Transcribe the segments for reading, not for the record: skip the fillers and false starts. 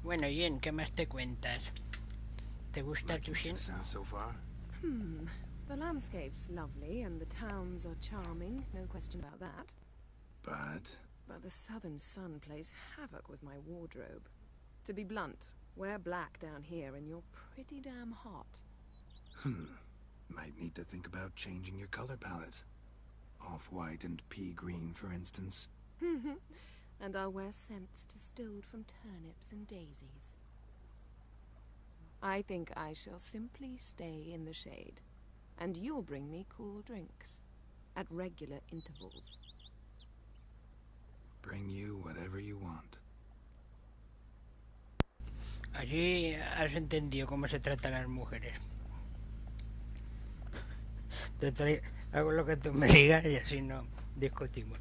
Bueno, Yen, ¿qué más te cuentas? ¿Te gusta tu Shin? So far? The landscape's lovely and the towns are charming, no question about that. But the southern sun plays havoc with my wardrobe. To be blunt, wear black down here and you're pretty damn hot. might need to think about changing your color palette. Off-white and pea green, for instance. And I'll wear scents distilled from turnips and daisies. I think I shall simply stay in the shade. And you'll bring me cool drinks. At regular intervals. Bring you whatever you want. Allí has entendido cómo se trata a las mujeres. Hago lo que tú me digas y así no discutimos.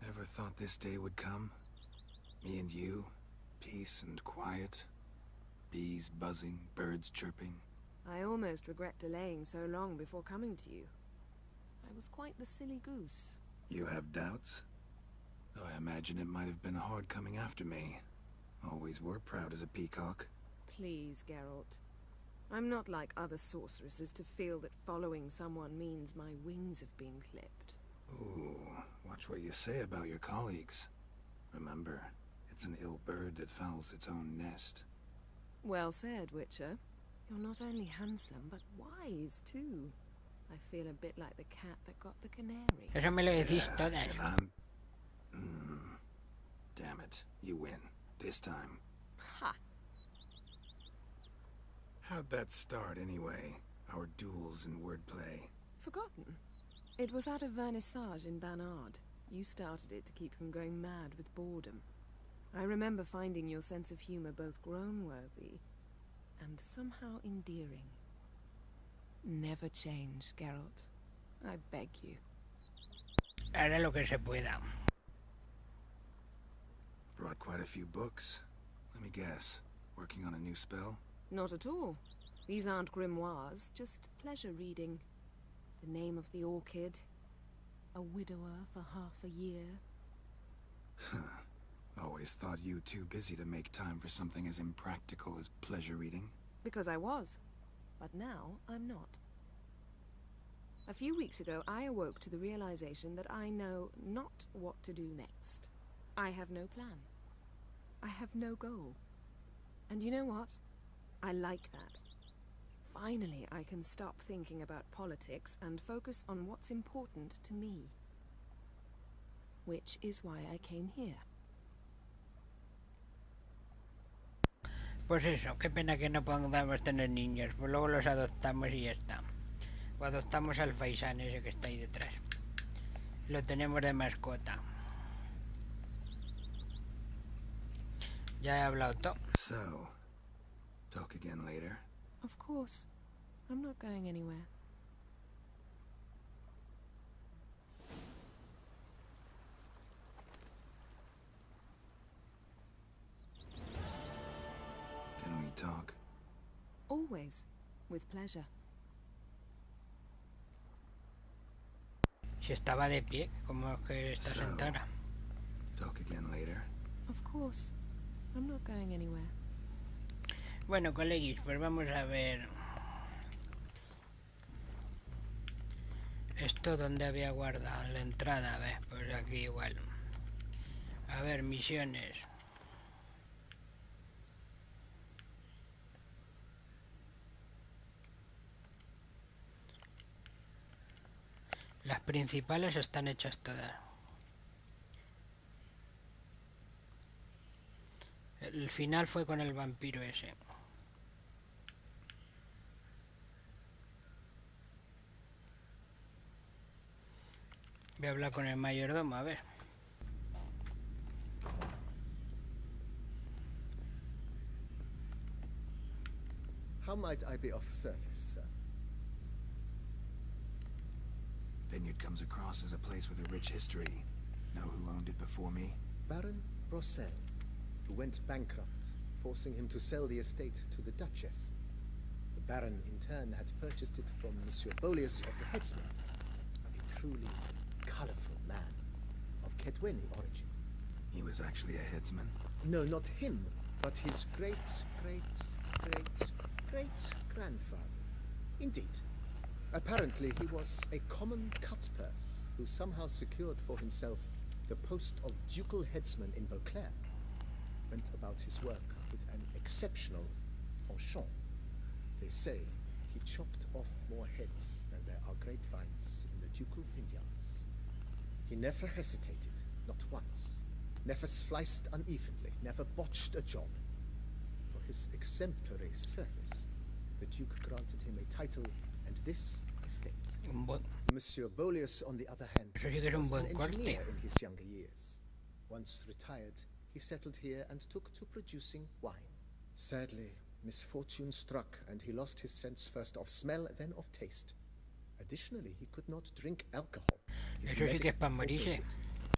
Ever thought this day would come? Me and you, peace and quiet, bees buzzing, birds chirping. I almost regret delaying so long before coming to you. I was quite the silly goose. You have doubts? Though I imagine it might have been hard coming after me. Always were proud as a peacock. Please, Geralt. I'm not like other sorceresses to feel that following someone means my wings have been clipped. Ooh, watch what you say about your colleagues. Remember, it's an ill bird that fouls its own nest. Well said, Witcher. You're not only handsome, but wise, too. I feel a bit like the cat that got the canary. Eso me lo decís todas. Damn it, you win. This time. Ha! How'd that start, anyway? Our duels and wordplay. Forgotten. It was at a vernissage in Banard. You started it to keep from going mad with boredom. I remember finding your sense of humor both groan-worthy and somehow endearing. Never change, Geralt. I beg you. Haré lo que se pueda. Brought quite a few books. Let me guess. Working on a new spell? Not at all. These aren't grimoires, just pleasure reading. The Name of the Orchid. A widower for half a year. Always thought you too busy to make time for something as impractical as pleasure reading. Because I was. But now I'm not. A few weeks ago, I awoke to the realization that I know not what to do next. I have no plan. I have no goal. And you know what? I like that. Finally, I can stop thinking about politics and focus on what's important to me. Which is why I came here. Pues eso, qué pena que no podamos tener niños. Pues luego los adoptamos y ya está. O adoptamos al faisán ese que está ahí detrás. Lo tenemos de mascota. Ya he hablado todo. So, talk again later. Of course. I'm not going anywhere. Can we talk? Always. With pleasure. Si estaba de pie, como que está sentada. Talk again later. Of course. I'm not going anywhere. Bueno, coleguis, pues vamos a ver. Esto donde había guardado la entrada, a ver, pues aquí igual. A ver, misiones. Las principales están hechas todas. El final fue con el vampiro ese. Voy a hablar con el mayordomo, a ver. How might I be of service, sir? Vineyard comes across as a place with a rich history. Know who owned it before me? Baron Brossel, who went bankrupt, forcing him to sell the estate to the Duchess. The Baron, in turn, had purchased it from Monsieur Bolius of the Headsman. A truly colorful man of Kedweni origin. He was actually a headsman? No, not him, but his great-great-great-grandfather. Indeed. Apparently he was a common cutpurse who somehow secured for himself the post of ducal headsman in Beauclair. Went about his work with an exceptional penchant. They say he chopped off more heads than there are grapevines in the ducal vineyards. He never hesitated, not once. Never sliced unevenly, never botched a job. For his exemplary service, the Duke granted him a title and this estate. Monsieur Beaulius, on the other hand, was an engineer in his younger years. Once retired, he settled here and took to producing wine. Sadly, misfortune struck and he lost his sense first of smell, then of taste. Additionally, he could not drink alcohol. Eso sí que es para morirse.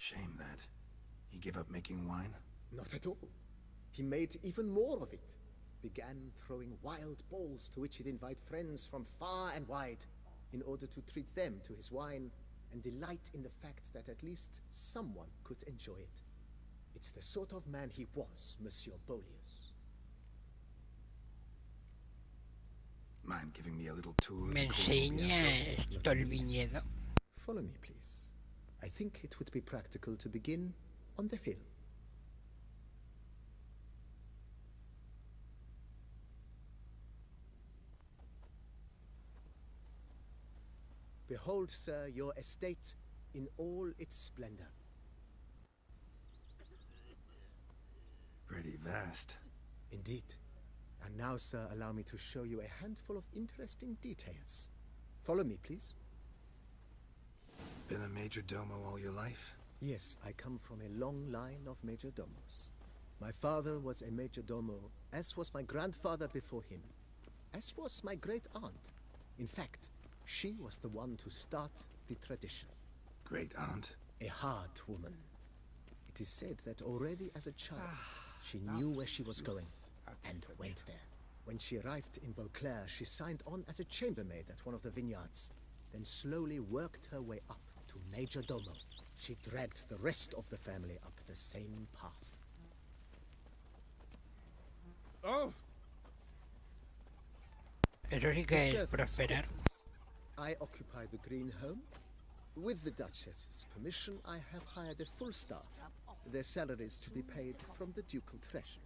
Shame that. He gave up making wine? Not at all. He made even more of it. Began throwing wild balls to which he'd invite friends from far and wide in order to treat them to his wine and delight in the fact that at least someone could enjoy it. It's the sort of man he was, Monsieur Beaulius. Mind giving me a little tour? ¿Me enseñas todo el viñedo? Follow me, please. I think it would be practical to begin on the hill. Behold, sir, your estate in all its splendor. Pretty vast. Indeed. And now, sir, allow me to show you a handful of interesting details. Follow me, please. Been a major domo all your life? Yes, I come from a long line of major domos. My father was a major domo, as was my grandfather before him, as was my great-aunt. In fact, she was the one to start the tradition. Great-aunt? A hard woman. It is said that already as a child, she knew where she was going and went there. When she arrived in Beauclair, she signed on as a chambermaid at one of the vineyards, then slowly worked her way up to major domo. She dragged the rest of the family up the same path. Oh! Eso sí que es prosperar. I occupy the green home. With the Duchess's permission, I have hired a full staff. Their salaries to be paid from the ducal treasury.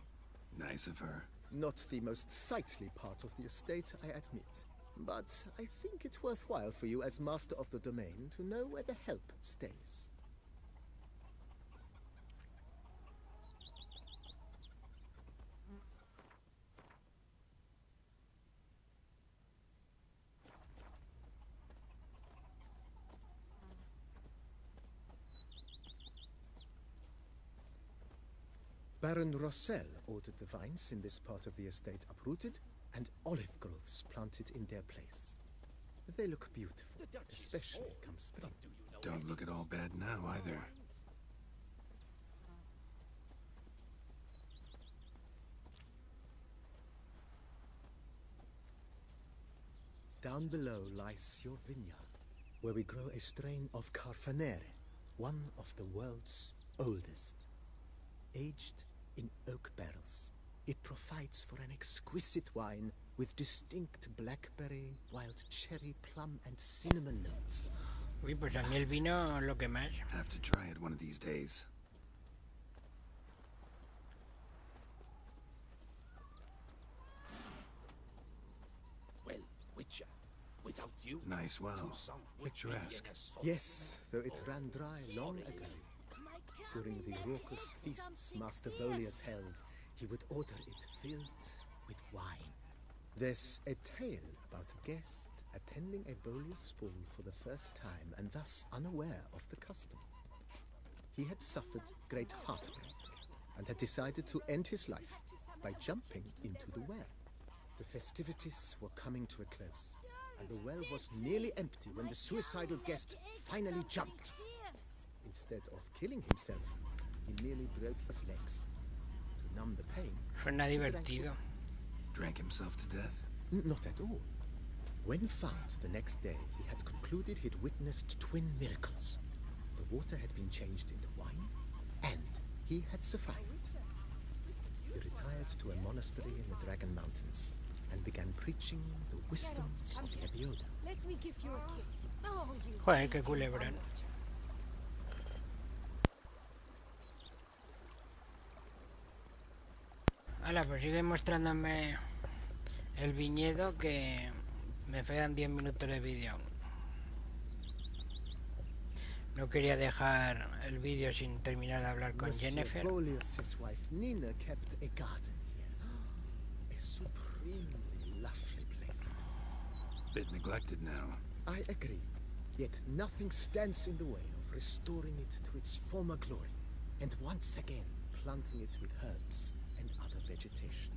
Nice of her. Not the most sightly part of the estate, I admit. But I think it's worthwhile for you as master of the domain to know where the help stays. Baron Rossel ordered the vines in this part of the estate uprooted and olive groves planted in their place. They look beautiful, especially come spring. Don't look at all bad now, either. Down below lies your vineyard, where we grow a strain of Carfanere, one of the world's oldest. Aged in oak barrels, it provides for an exquisite wine with distinct blackberry, wild cherry, plum, and cinnamon notes. Uy, pues a mí el vino lo que más. Have to try it one of these days. Well, Witcher, without you... Nice well. Picturesque. Yes, though it ran dry long ago. During the raucous feasts Master Beaulius held, he would order it filled with wine. There's a tale about a guest attending a Beaulius ball for the first time and thus unaware of the custom. He had suffered great heartbreak and had decided to end his life by jumping into the well. The festivities were coming to a close, and the well was nearly empty when the suicidal guest finally jumped. Instead of killing himself, he merely broke his legs. To numb the pain, Suena divertido. Drank himself to death? not at all. When found the next day, he had completely concluded he'd witnessed twin miracles. The water had been changed into wine, and he had survived. He retired to a monastery in the Dragon Mountains and began preaching the wisdoms of Yoda. Let me give you a kiss. Oh, you. Joder, qué culebrón. Hala, pues sigue mostrándome el viñedo, que me quedan 10 minutos de vídeo. No quería dejar el vídeo sin terminar de hablar con Yennefer. His wife Nina kept a garden here. A supremely lovely place. Bit neglected now. I agree. Yet nothing stands in the way of restoring it to its former glory, and once again planting it with herbs and other vegetation.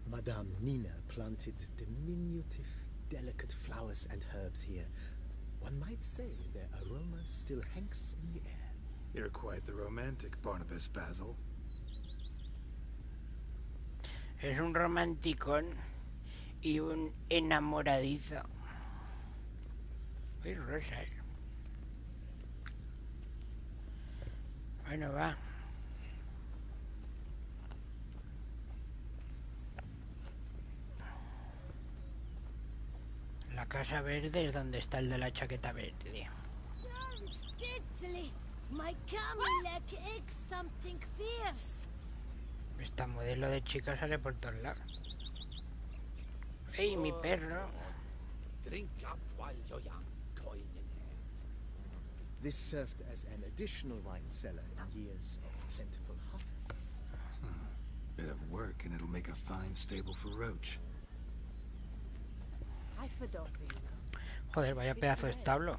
Madame Nina planted diminutive, delicate flowers and herbs here. One might say their aroma still hangs in the air. You're quite the romantic, Barnabas Basil. Es un romanticón y un enamoradizo. Uy, rosa. Bueno, va. La casa verde es donde está el de la chaqueta verde. My camel leg eggs something fierce. Esta modelo de chica sale por todos lados. ¡Ey, mi perro! Drink up while you're young, coin in hand. This served as an additional wine cellar in years of plentiful harvests. Bit of work and it'll make a fine stable for Roach. I've a daughter, you know. Joder, vaya pedazo de establo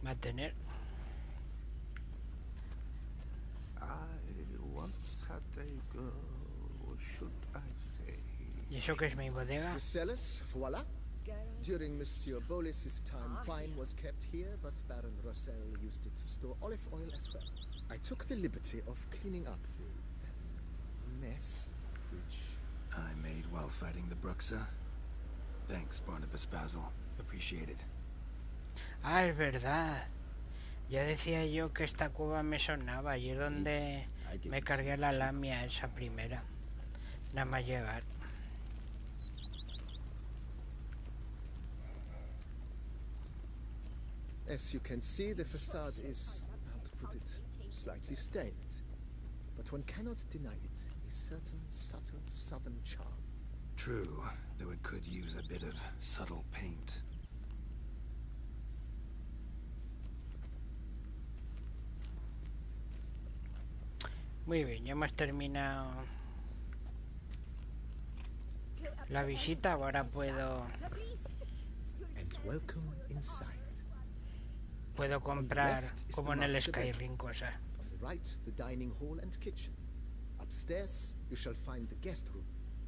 va a tener. I once had a girl, should I say? ¿Y eso qué es mi bodega? The cellars, voila. During Monsieur Bolis's time, wine was kept here, but Baron Rossel used it to store olive oil as well. I took the liberty of cleaning up the mess, which I made while fighting the Bruxa. Thanks, Barnabas Basil. Appreciate it. Ah, es verdad. Ya decía yo que esta cueva me sonaba. Y es donde me cargué la lamia esa primera. Nada más llegar. As you can see, the facade is, how to put it, slightly stained. But one cannot deny it, a certain subtle southern charm. True, though it could use a bit of subtle paint. Muy bien, ya hemos terminado la visita. Ahora puedo And welcome inside. puedo comprar, como en el Skyrim, cosas. On the right, the dining hall and kitchen. Upstairs, you shall find the guest room,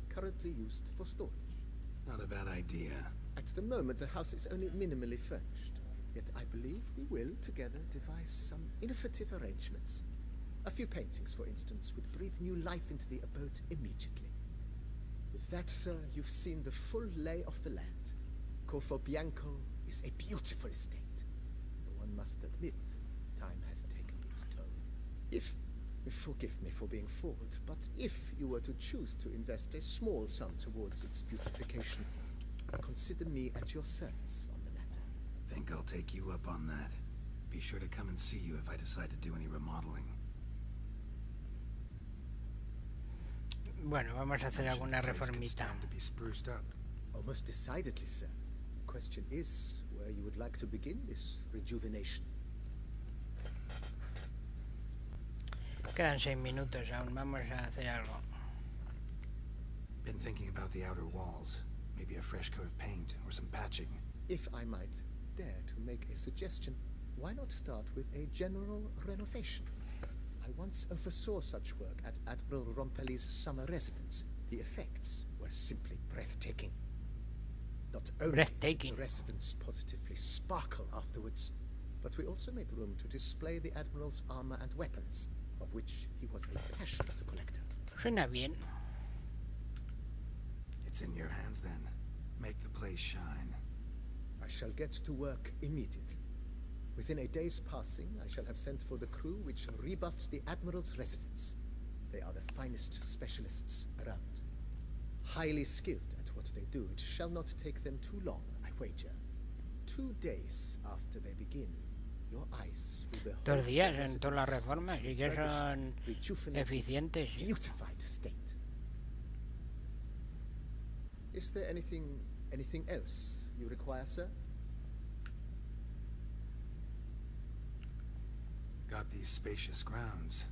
currently used for storage. Not a bad idea. At the moment, the house is only minimally furnished. Yet I believe we will, together, devise some innovative arrangements. A few paintings, for instance, would breathe new life into the abode immediately. With that, sir, you've seen the full lay of the land. Corfo Bianco is a beautiful estate. Though one must admit, time has taken its toll. Forgive me for being forward, but if you were to choose to invest a small sum towards its beautification, consider me at your service on the matter. Think I'll take you up on that. Be sure to come and see you if I decide to do any remodeling. Bueno, vamos a hacer alguna reformita. To be spruced up. Almost decidedly, sir. The question is where you would like to begin this rejuvenation. Quedan 6 minutos aún, vamos a hacer algo. Been thinking about the outer walls. Maybe a fresh coat of paint or some patching. If I might dare to make a suggestion, why not start with a general renovation? I once oversaw such work at Admiral Rompelli's summer residence. The effects were simply breathtaking. Not only did the residence positively sparkle afterwards, but we also made room to display the Admiral's armor and weapons, of which he was a passionate collector. Suena bien. It's in your hands then. Make the place shine. I shall get to work immediately. Within a day's passing, I shall have sent for the crew which rebuffed the Admiral's residence. They are the finest specialists around. Highly skilled at what they do, it shall not take them too long, I wager. 2 days after they begin, your eyes will behold 2 días the en todas las residence reformas y que son rejuvenated, eficientes. ¿Sí? beautified state. Is there anything else you require, sir? Got these spacious grounds,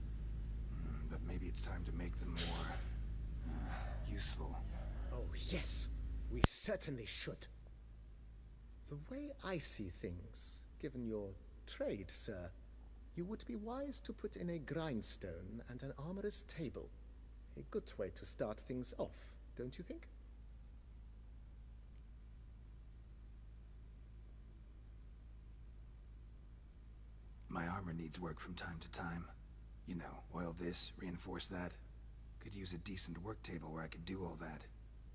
but maybe it's time to make them more useful. Oh, yes. We certainly should. The way I see things, given your trade, sir, you would be wise to put in a grindstone and an armorer's table. A good way to start things off, don't you think? My armor needs work from time to time. You know, oil this, reinforce that. Could use a decent work table where I could do all that.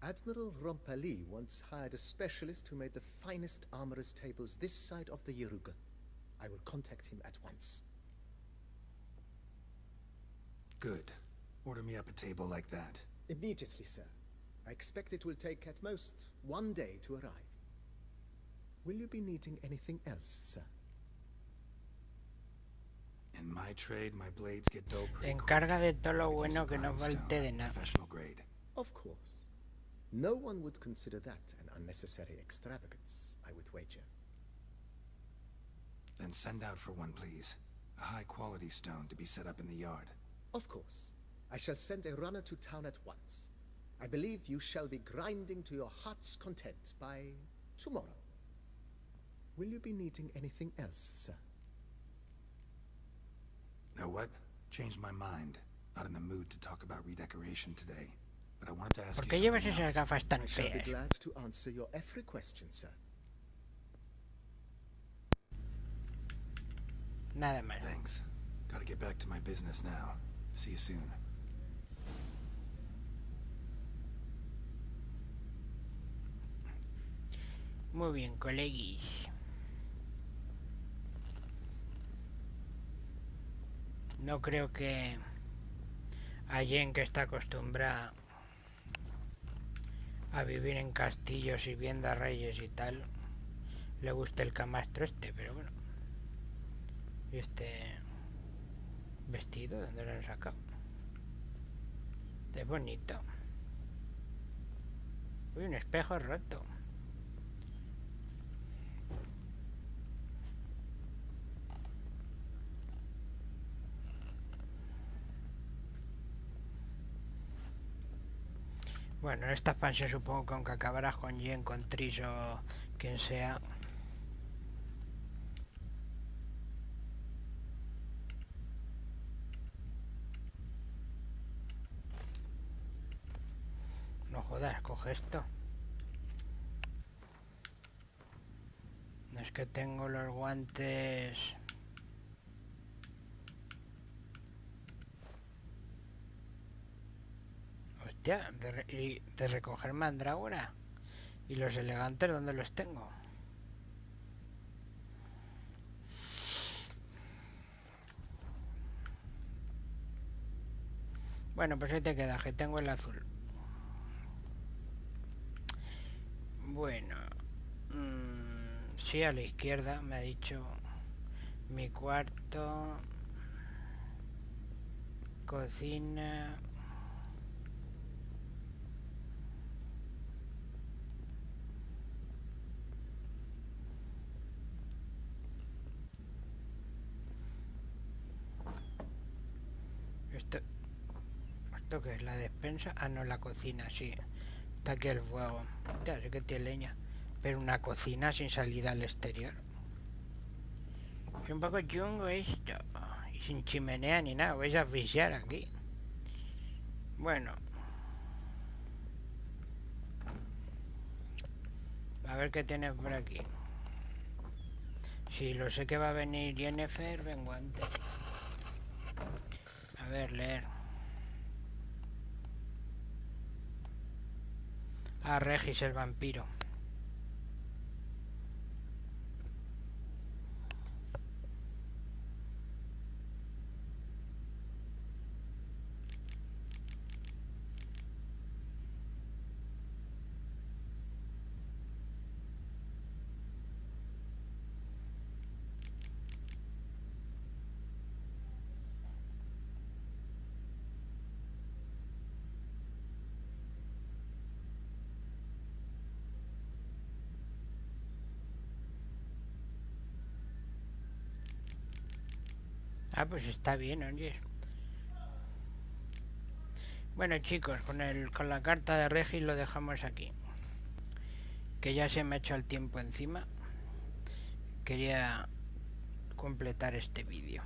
Admiral Rompali once hired a specialist who made the finest armorer's tables this side of the Yeruga. I will contact him at once. Good. Order me up a table like that. Immediately, sir. I expect it will take at most 1 day to arrive. Will you be needing anything else, sir? In my trade, my blades get dull pretty quick. Encarga de todo lo I could use bueno a que no grindstone, falte de nada. professional grade. Of course. No one would consider that an unnecessary extravagance, I would wager. Then send out for one, please. A high-quality stone to be set up in the yard. Of course. I shall send a runner to town at once. I believe you shall be grinding to your heart's content by tomorrow. Will you be needing anything else, sir? Know what? Changed my mind. Not in the mood to talk about redecoration today. But I wanted to ask ¿Por you qué llevas something esas else. gafas tan I shall be feas? glad to answer your every question, sir. Nada más. Thanks. Gotta get back to my business now. See you soon. Muy bien, coleguis. No creo que a Jen, que está acostumbrada a vivir en castillos y viendo a reyes y tal, le guste el camastro este, pero bueno. ¿Y este vestido? ¿Dónde lo han sacado? Es bonito. Uy, un espejo roto. Bueno, en esta expansión supongo que aunque acabarás con Jen, con Tris o quien sea. No jodas, coge esto. No es que tengo los guantes. Hostia, de recoger mandrágora. ¿Y los elegantes dónde los tengo? Bueno, pues ahí te queda, que tengo el azul. Bueno, sí, a la izquierda me ha dicho mi cuarto, cocina. ¿Esto qué es? ¿La despensa? Ah, no, la cocina, sí. Está aquí el fuego. Hostia, sí que tiene leña. Pero una cocina sin salida al exterior. Es un poco chungo esto. Y sin chimenea ni nada. Vais a asfixiar aquí. Bueno. A ver qué tienes por aquí. Si lo sé que va a venir Yennefer, vengo antes. A ver, leer. Ah, Regis el vampiro. Ah, pues está bien, oye. Bueno, chicos, con la carta de Regis lo dejamos aquí. Que ya se me ha hecho el tiempo encima. Quería completar este vídeo.